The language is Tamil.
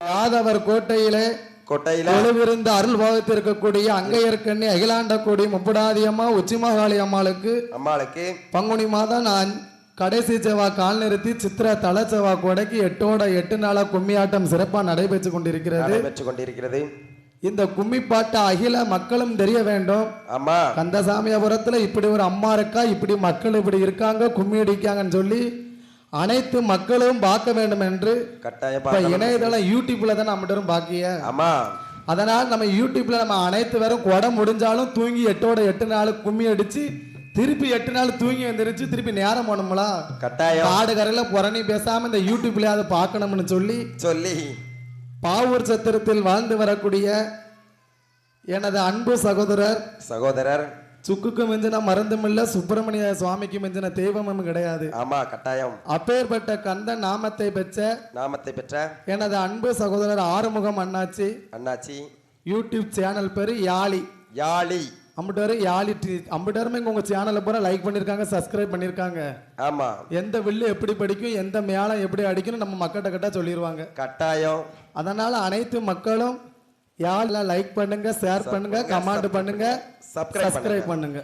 யாதவர் கோட்டையிலே கொலுவிருந்த அருள் பாகத்திருக்கக்கூடிய அங்கையர்கண்ணி அகிலாண்ட கோடி முப்படாதியம்மா உச்சிமகாளி அம்மாளுக்கு பங்குனி மாதம் நான் கடைசி செவ்வா கால் நிறுத்தி சித்திர தல செவ்வா கொடைக்கு 8 நாளா கும்மியாட்டம் சிறப்பாக நடைபெற்று கொண்டிருக்கிறது. இந்த கும்மிப்பாட்ட அகில மக்களும் தெரிய வேண்டும். ஆமா, கந்தசாமியாபுரத்துல இப்படி ஒரு அம்மா இருக்கா, இப்படி மக்கள் இப்படி இருக்காங்க, கும்மி அடிக்காங்கன்னு சொல்லி அனைத்து மக்களும் பார்க்க வேண்டும் என்று இணையதளம் யூடியூப்ல தான் நம்மகிட்ட பாக்கிய. ஆமா, அதனால் நம்ம யூடியூப்ல நம்ம அனைத்து பேரும் கொடை முடிஞ்சாலும் தூங்கி 8 நாள் கும்மி அடிச்சு திருப்பி 8 நாள் தூங்கி வந்துருச்சு, திருப்பி நேரம் போனோம்ல கட்டாயம் காடு கரையில புறணி பேசாம இந்த யூடியூப்ல அதை பார்க்கணும்னு சொல்லி பாவூர் சத்திரத்தில் வாழ்ந்து வரக்கூடிய எனது அன்பு சகோதரர் சுக்குக்கு மிஞ்சின மருந்தும் இல்ல, சுப்பிரமணிய சுவாமிக்கு மிஞ்சின தெய்வமும் கிடையாது. ஆமா, கட்டாயம் அப்பேற்பட்ட கந்த நாமத்தை பெற்ற எனது அன்பு சகோதரர் ஆறுமுகம் அண்ணாச்சி யூடியூப் சேனல் பேரு யாழி அம்புட்டாரு அம்புட்டாருமே உங்க சேனலை பூரா லைக் பண்ணிருக்காங்க, சப்ஸ்கிரைப் பண்ணிருக்காங்க. ஆமா, எந்த வில்லு எப்படி படிக்கும், எந்த மேளம் எப்படி அடிக்கணும் நம்ம மக்கள்கிட்ட சொல்லிடுவாங்க கட்டாயம். அதனால அனைத்து மக்களும் யாழ் லைக் பண்ணுங்க, ஷேர் பண்ணுங்க, கமெண்ட் பண்ணுங்க, சப்ஸ்கிரைப் பண்ணுங்க.